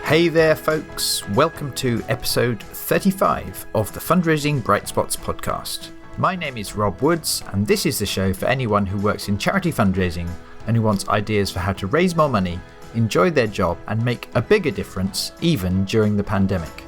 Hey there, folks. Welcome to episode 35 of the Fundraising Bright Spots podcast. My name is Rob Woods, and this is the show for anyone who works in charity fundraising and who wants ideas for how to raise more money, enjoy their job, and make a bigger difference even during the pandemic.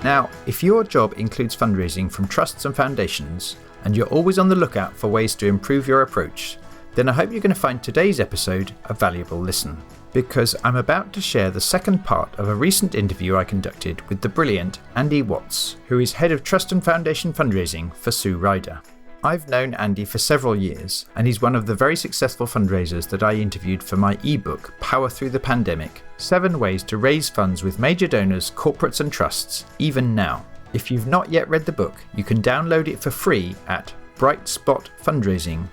Now, if your job includes fundraising from trusts and foundations, and you're always on the lookout for ways to improve your approach, then I hope you're going to find today's episode a valuable listen, because I'm about to share the second part of a recent interview I conducted with the brilliant Andy Watts, who is Head of Trust and Foundation Fundraising for Sue Ryder. I've known Andy for several years, and he's one of the very successful fundraisers that I interviewed for my ebook, Power Through the Pandemic, 7 Ways to Raise Funds with Major Donors, Corporates and Trusts, Even Now. If you've not yet read the book, you can download it for free at brightspotfundraising.com/power.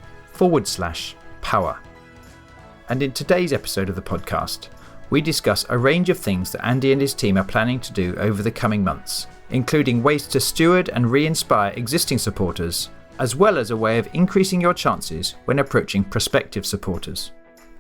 And in today's episode of the podcast, we discuss a range of things that Andy and his team are planning to do over the coming months, including ways to steward and re-inspire existing supporters, as well as a way of increasing your chances when approaching prospective supporters.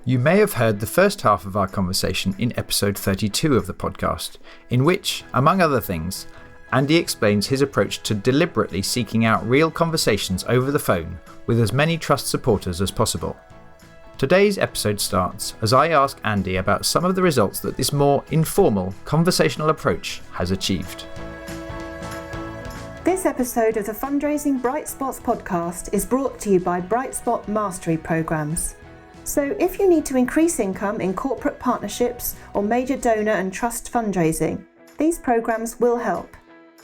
You may have heard the first half of our conversation in episode 32 of the podcast, in which, among other things, Andy explains his approach to deliberately seeking out real conversations over the phone with as many trust supporters as possible. Today's episode starts as I ask Andy about some of the results that this more informal, conversational approach has achieved. This episode of the Fundraising Bright Spots podcast is brought to you by Bright Spot Mastery Programs. So if you need to increase income in corporate partnerships or major donor and trust fundraising, these programs will help.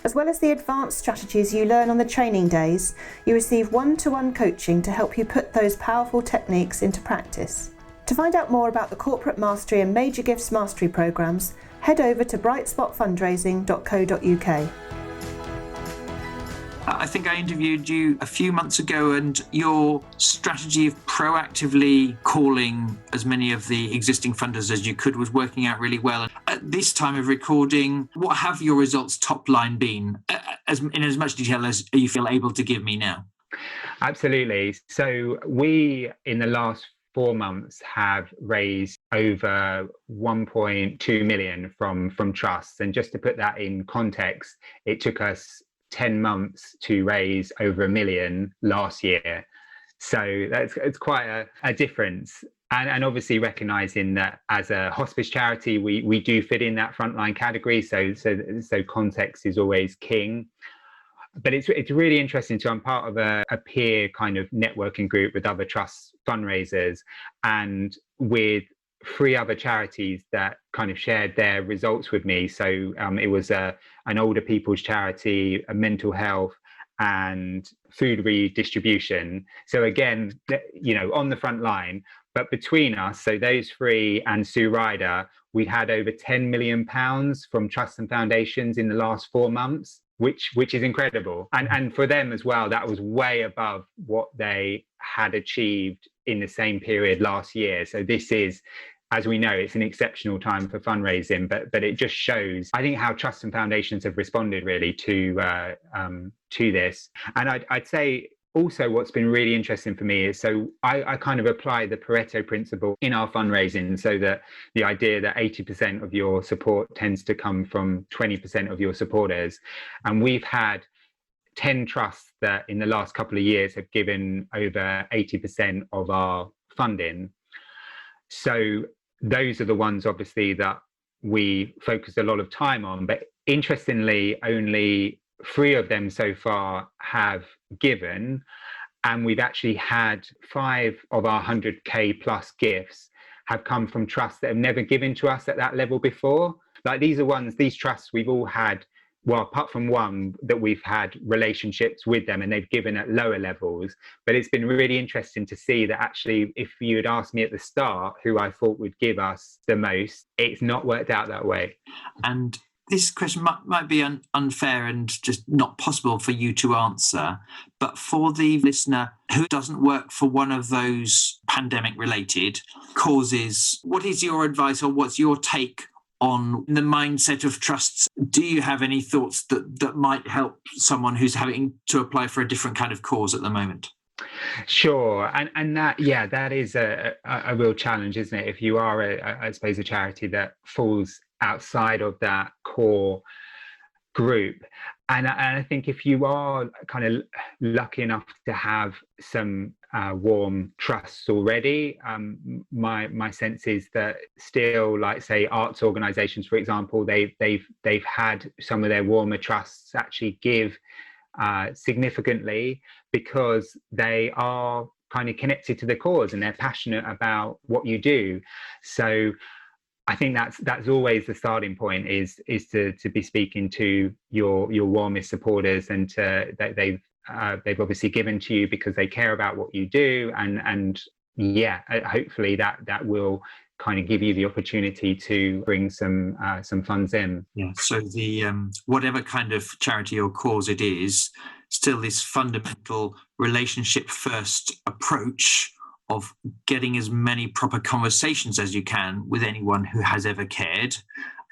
As well as the advanced strategies you learn on the training days, you receive one-to-one coaching to help you put those powerful techniques into practice. To find out more about the Corporate Mastery and Major Gifts Mastery programs, head over to brightspotfundraising.co.uk. I think I interviewed you a few months ago, and your strategy of proactively calling as many of the existing funders as you could was working out really well. At this time of recording, what have your results top line been, in as much detail as you feel able to give me now? Absolutely. So we, in the last 4 months, have raised over 1.2 million from trusts. And just to put that in context, it took us 10 months to raise over 1 million last year. So it's quite a difference. And obviously recognizing that as a hospice charity, we do fit in that frontline category. So context is always king. But it's really interesting. So I'm part of a peer kind of networking group with other trust fundraisers and with 3 other charities that kind of shared their results with me. So it was an older people's charity, a mental health, and food redistribution. So again, on the front line, but between us, so those 3 and Sue Ryder, we had over £10 million from trusts and foundations in the last 4 months, which is incredible. And for them as well, that was way above what they had achieved in the same period last year. So this is, as we know, it's an exceptional time for fundraising, but it just shows, I think, how trusts and foundations have responded really to this. And I'd say also what's been really interesting for me is, so I kind of apply the Pareto principle in our fundraising, so that the idea that 80% of your support tends to come from 20% of your supporters. And we've had 10 trusts that in the last couple of years have given over 80% of our funding. So those are the ones obviously that we focused a lot of time on, but interestingly, only 3 of them so far have given, and we've actually had 5 of our 100k plus gifts have come from trusts that have never given to us at that level before. Like these trusts we've all had, well, apart from one that we've had relationships with them and they've given at lower levels. But it's been really interesting to see that actually, if you had asked me at the start who I thought would give us the most, it's not worked out that way. And this question might be unfair and just not possible for you to answer, but for the listener who doesn't work for one of those pandemic-related causes, what is your advice, or what's your take on the mindset of trusts? Do you have any thoughts that might help someone who's having to apply for a different kind of cause at the moment? Sure, and that is a real challenge, isn't it? If you are, I suppose, a charity that falls outside of that core group, and I think if you are kind of lucky enough to have some warm trusts already, my sense is that still, like say arts organisations, for example, they've had some of their warmer trusts actually give significantly because they are kind of connected to the cause and they're passionate about what you do. So I think that's always the starting point is to be speaking to your warmest supporters, and that they've obviously given to you because they care about what you do, and hopefully that will kind of give you the opportunity to bring some funds in. Yeah. So the whatever kind of charity or cause it is, still this fundamental relationship first approach of getting as many proper conversations as you can with anyone who has ever cared,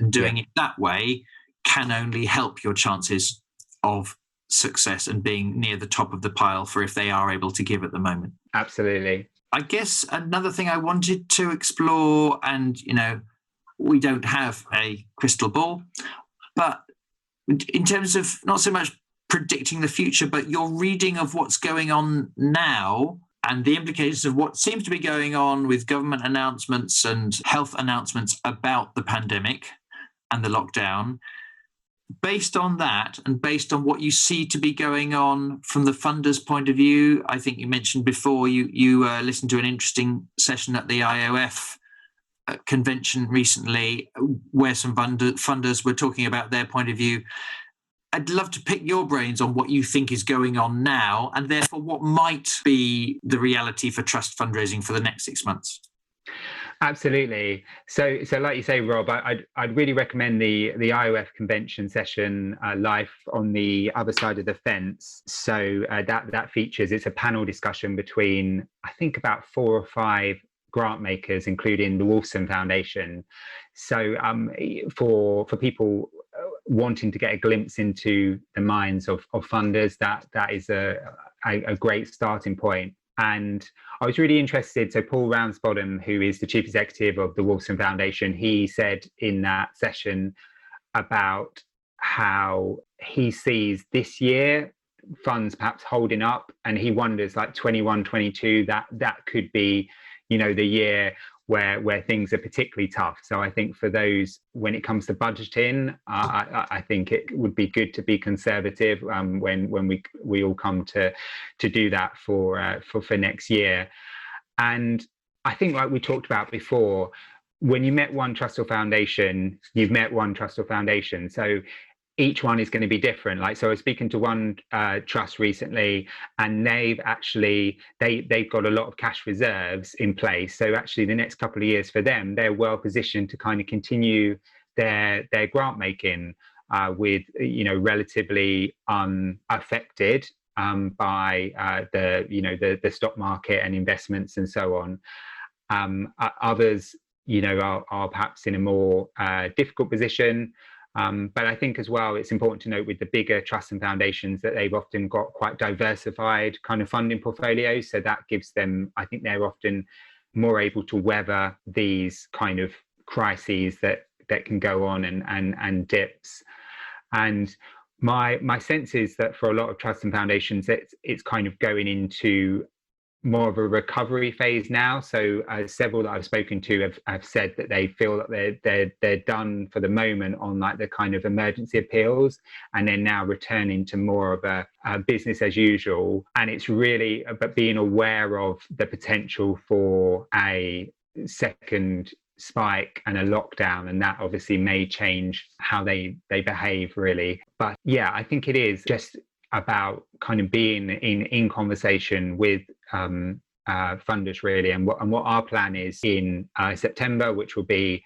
and doing it that way can only help your chances of success and being near the top of the pile for if they are able to give at the moment. Absolutely. I guess another thing I wanted to explore, and we don't have a crystal ball, but in terms of not so much predicting the future, but your reading of what's going on now and the implications of what seems to be going on with government announcements and health announcements about the pandemic and the lockdown. Based on that, and based on what you see to be going on from the funders' point of view, I think you mentioned before you listened to an interesting session at the IOF convention recently where some funders were talking about their point of view. I'd love to pick your brains on what you think is going on now, and therefore what might be the reality for trust fundraising for the next 6 months. Absolutely. So like you say, Rob, I'd really recommend the IOF convention session, Life on the Other Side of the Fence. So that features, it's a panel discussion between, I think, about 4 or 5 grant makers, including the Wolfson Foundation. So for people wanting to get a glimpse into the minds of funders, that is a great starting point. And I was really interested. So Paul Ramsbottom, who is the chief executive of the Wolfson Foundation, he said in that session about how he sees this year funds perhaps holding up, and he wonders like 21, 22, that could be, the year where things are particularly tough. So I think for those, when it comes to budgeting, I think it would be good to be conservative when we all come to do that for next year. And I think, like we talked about before, when you met one trust or foundation, you've met one trust or foundation. So each one is going to be different. Like, so I was speaking to one trust recently, and they've got a lot of cash reserves in place. So actually the next couple of years for them, they're well positioned to kind of continue their grant making with, relatively unaffected by the stock market and investments and so on. Others, are perhaps in a more difficult position. But I think as well, it's important to note with the bigger trusts and foundations that they've often got quite diversified kind of funding portfolios. So that gives them, I think they're often more able to weather these kind of crises that can go on and dips. And my sense is that for a lot of trusts and foundations, it's kind of going into more of a recovery phase now. So several that I've spoken to have said that they feel that they're done for the moment on like the kind of emergency appeals, and they're now returning to more of a business as usual. And it's really about being aware of the potential for a second spike and a lockdown, and that obviously may change how they behave really. But yeah, I think it is just about kind of being in conversation with funders really, and what our plan is in September, which will be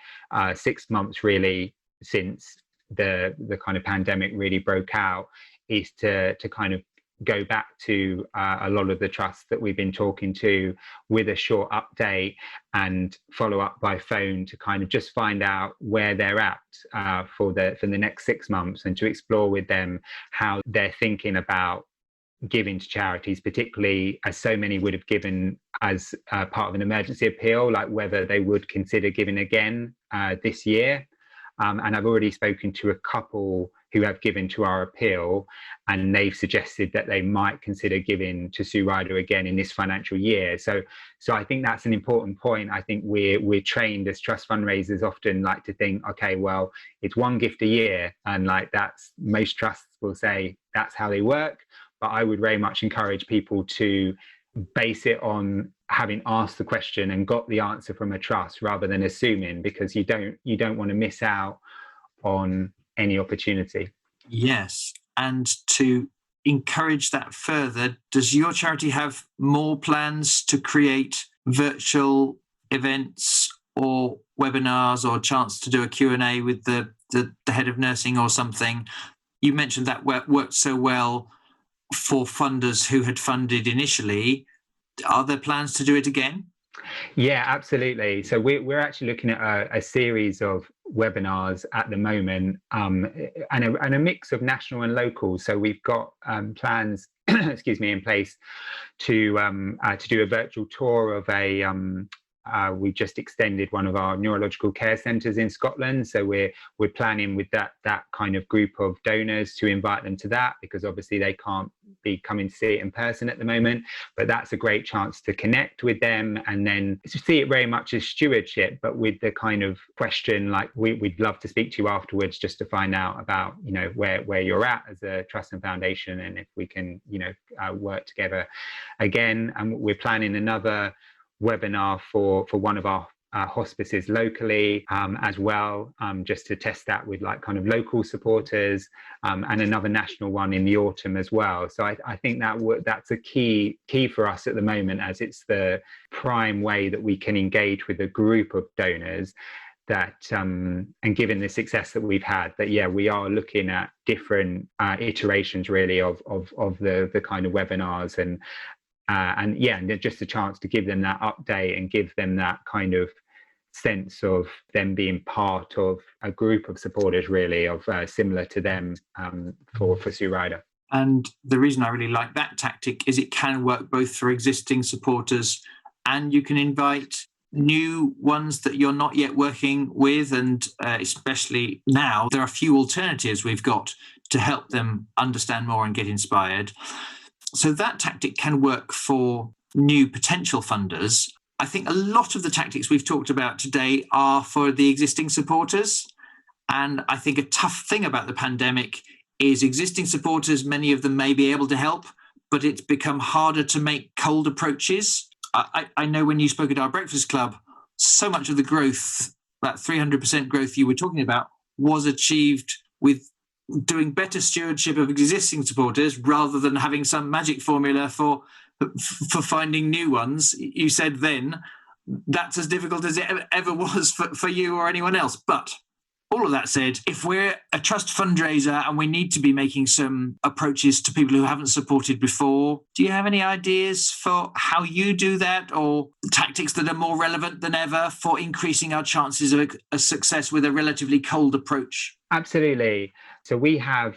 6 months really since the kind of pandemic really broke out, is to kind of go back to a lot of the trusts that we've been talking to with a short update and follow up by phone to kind of just find out where they're at for the next 6 months, and to explore with them how they're thinking about giving to charities, particularly as so many would have given as part of an emergency appeal, like whether they would consider giving again this year. And I've already spoken to a couple who have given to our appeal, and they've suggested that they might consider giving to Sue Ryder again in this financial year. So I think that's an important point. I think we're trained as trust fundraisers often like to think, okay, well, it's one gift a year, and like that's, most trusts will say that's how they work. But I would very much encourage people to base it on having asked the question and got the answer from a trust rather than assuming, because you don't want to miss out on any opportunity. Yes. And to encourage that further, does your charity have more plans to create virtual events or webinars or chance to do a Q&A with the head of nursing or something? You mentioned that worked so well for funders who had funded initially. Are there plans to do it again? Yeah, absolutely. So we're actually looking at a series of webinars at the moment, and a mix of national and local. So we've got plans, in place to do a virtual tour of a. We just extended one of our neurological care centres in Scotland, so we're planning with that kind of group of donors to invite them to that, because obviously they can't be coming to see it in person at the moment. But that's a great chance to connect with them, and then to see it very much as stewardship, but with the kind of question like we'd love to speak to you afterwards just to find out about where you're at as a trust and foundation, and if we can work together again. And we're planning another webinar for one of our hospices locally as well, just to test that with like kind of local supporters, and another national one in the autumn as well. So I think that's a key for us at the moment, as it's the prime way that we can engage with a group of donors. That and given the success that we've had, that we are looking at different iterations really of the kind of webinars, and just a chance to give them that update and give them that kind of sense of them being part of a group of supporters really of similar to them for Sue Ryder. And the reason I really like that tactic is it can work both for existing supporters, and you can invite new ones that you're not yet working with, and especially now there are few alternatives we've got to help them understand more and get inspired. So that tactic can work for new potential funders. I think a lot of the tactics we've talked about today are for the existing supporters. And I think a tough thing about the pandemic is existing supporters, many of them may be able to help, but it's become harder to make cold approaches. I know when you spoke at our Breakfast Club, so much of the growth, that 300% growth you were talking about, was achieved with doing better stewardship of existing supporters rather than having some magic formula for finding new ones. You said then that's as difficult as it ever was for you or anyone else. But all of that said, if we're a trust fundraiser and we need to be making some approaches to people who haven't supported before, do you have any ideas for how you do that, or tactics that are more relevant than ever for increasing our chances of a success with a relatively cold approach? Absolutely. So we have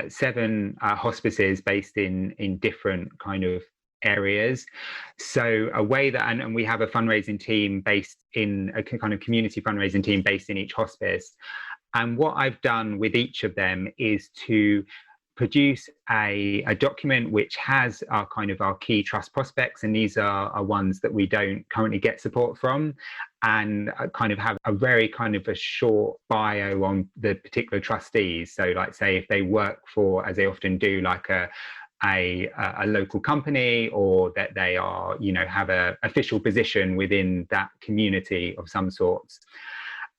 7 hospices based in different kind of areas. So a way that, and we have a fundraising team based in a kind of community fundraising team based in each hospice. And what I've done with each of them is to produce a document which has our key trust prospects, and these are ones that we don't currently get support from, and kind of have a very kind of a short bio on the particular trustees. So like say if they work for, as they often do, like a local company, or that they are, have a official position within that community of some sorts.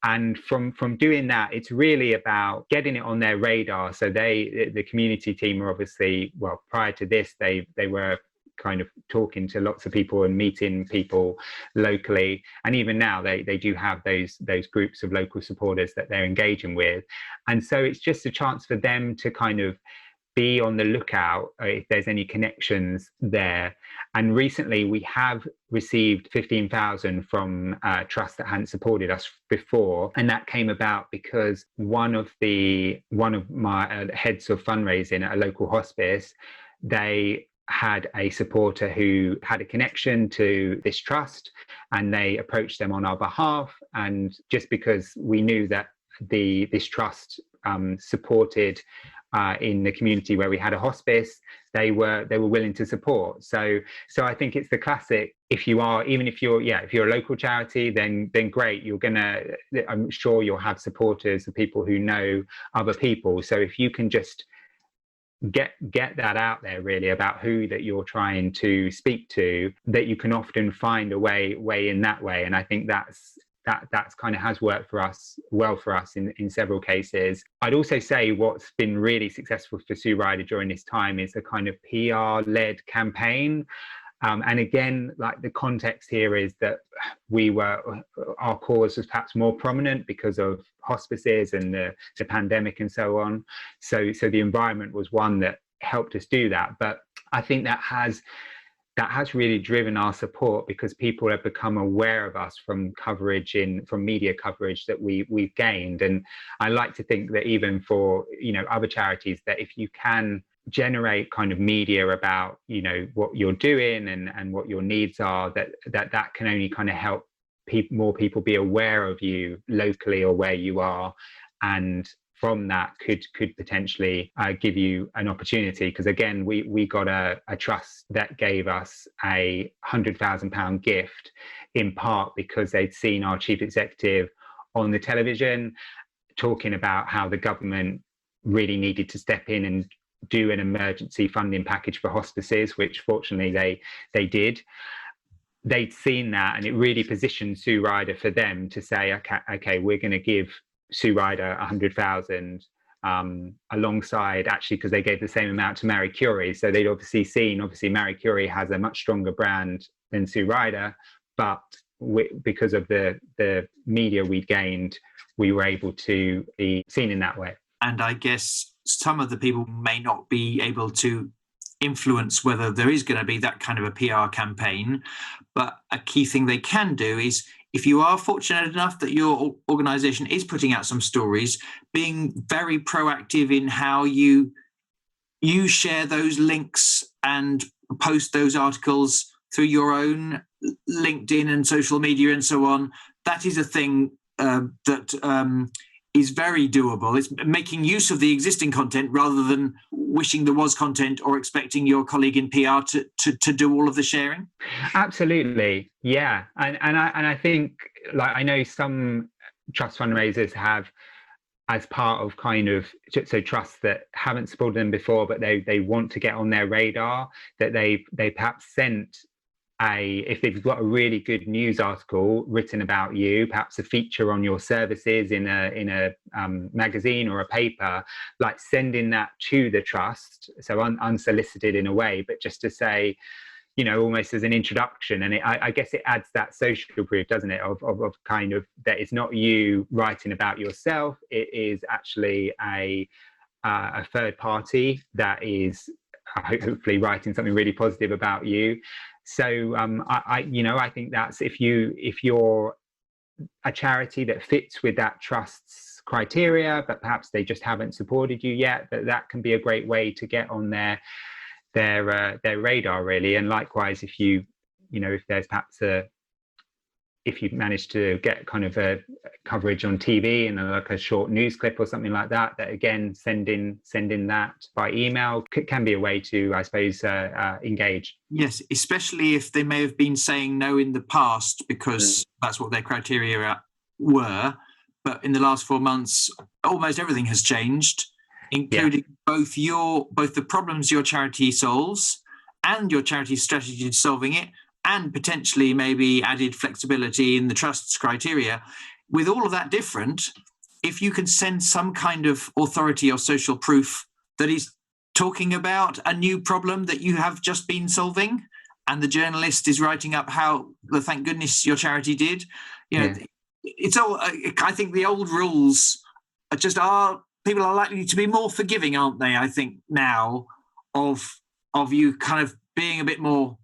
And from doing that, it's really about getting it on their radar. So the community team are obviously, well, prior to this, they were kind of talking to lots of people and meeting people locally. And even now they do have those groups of local supporters that they're engaging with. And so it's just a chance for them to kind of be on the lookout if there's any connections there. And recently we have received 15,000 from trusts that hadn't supported us before, and that came about because one of my heads of fundraising at a local hospice, they had a supporter who had a connection to this trust, and they approached them on our behalf. And just because we knew that this trust supported in the community where we had a hospice, they were willing to support. So I think it's the classic. If you're a local charity, then great. I'm sure you'll have supporters, the people who know other people. So if you can just get that out there really about who that you're trying to speak to, that you can often find a way in that way. And I think that's kind of has worked well for us in several cases. I'd also say what's been really successful for Sue Ryder during this time is a kind of PR-led campaign. And again, like the context here is that our cause was perhaps more prominent because of hospices and the pandemic and so on. So the environment was one that helped us do that. But I think that has really driven our support, because people have become aware of us from media coverage that we've gained. And I like to think that even for other charities, that if you can generate kind of media about what you're doing and what your needs are, that can only kind of help more people be aware of you locally or where you are, and from that could potentially give you an opportunity. Because again, we got a trust that gave us a £100,000 gift, in part because they'd seen our chief executive on the television talking about how the government really needed to step in and do an emergency funding package for hospices, which fortunately they did. They'd seen that, and it really positioned Sue Ryder for them to say, okay, we're going to give Sue Ryder 100,000 alongside, actually, because they gave the same amount to Marie Curie. So they'd obviously Marie Curie has a much stronger brand than Sue Ryder, but because of the media we'd gained, we were able to be seen in that way. And I guess some of the people may not be able to influence whether there is going to be that kind of a PR campaign. But a key thing they can do is, if you are fortunate enough that your organisation is putting out some stories, being very proactive in how you share those links and post those articles through your own LinkedIn and social media and so on. That is a thing that is very doable. It's making use of the existing content rather than wishing there was content or expecting your colleague in PR to do all of the sharing. Absolutely, yeah. And I think, like, I know some trust fundraisers have, as part of kind of, so trusts that haven't supported them before, but they want to get on their radar, that they perhaps sent if they've got a really good news article written about you, perhaps a feature on your services in a magazine or a paper, like sending that to the trust, so unsolicited in a way, but just to say, almost as an introduction. And I guess it adds that social proof, doesn't it, of kind of that it's not you writing about yourself, it is actually a third party that is hopefully writing something really positive about you. So I think that's, if you're a charity that fits with that trust's criteria, but perhaps they just haven't supported you yet, that can be a great way to get on their radar, really. And likewise, if there's perhaps if you've managed to get kind of a coverage on TV and like a short news clip or something like that, again, sending that by email can be a way to, I suppose, engage. Yes, especially if they may have been saying no in the past because that's what their criteria were. But in the last 4 months, almost everything has changed, including both the problems your charity solves and your charity's strategy to solving it, and potentially maybe added flexibility in the trust's criteria. With all of that different, if you can send some kind of authority or social proof that is talking about a new problem that you have just been solving, and the journalist is writing up how, thank goodness your charity did, it's all, I think the old rules people are likely to be more forgiving, aren't they? I think now of you kind of being a bit more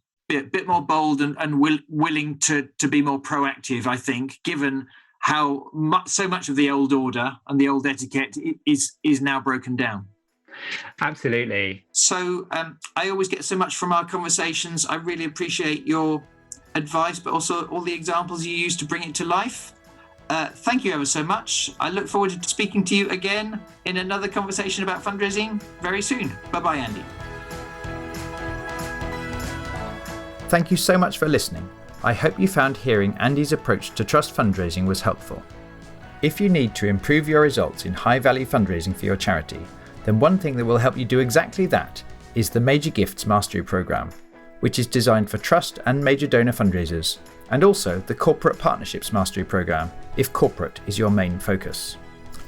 bold and willing to be more proactive, I think, given how so much of the old order and the old etiquette is now broken down. Absolutely. So I always get so much from our conversations. I really appreciate your advice, but also all the examples you use to bring it to life. Thank you ever so much. I look forward to speaking to you again in another conversation about fundraising very soon. Bye-bye, Andy. Thank you so much for listening. I hope you found hearing Andy's approach to trust fundraising was helpful. If you need to improve your results in high-value fundraising for your charity, then one thing that will help you do exactly that is the Major Gifts Mastery Programme, which is designed for trust and major donor fundraisers, and also the Corporate Partnerships Mastery Programme, if corporate is your main focus.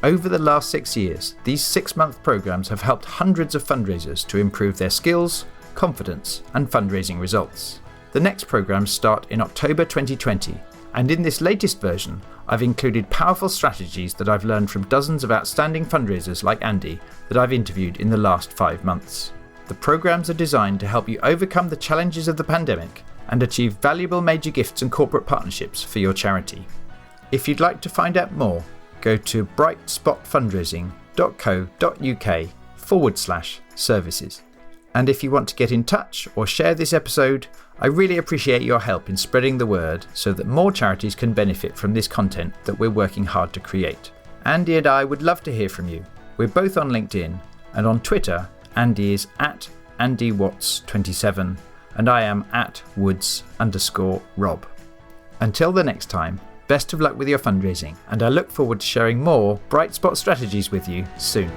Over the last 6 years, these 6-month programmes have helped hundreds of fundraisers to improve their skills, confidence, and fundraising results. The next programmes start in October 2020, and in this latest version, I've included powerful strategies that I've learned from dozens of outstanding fundraisers like Andy that I've interviewed in the last 5 months. The programmes are designed to help you overcome the challenges of the pandemic and achieve valuable major gifts and corporate partnerships for your charity. If you'd like to find out more, go to brightspotfundraising.co.uk/services. And if you want to get in touch or share this episode, I really appreciate your help in spreading the word so that more charities can benefit from this content that we're working hard to create. Andy and I would love to hear from you. We're both on LinkedIn, and on Twitter, Andy is at AndyWatts27 and I am at Woods_Rob. Until the next time, best of luck with your fundraising, and I look forward to sharing more bright spot strategies with you soon.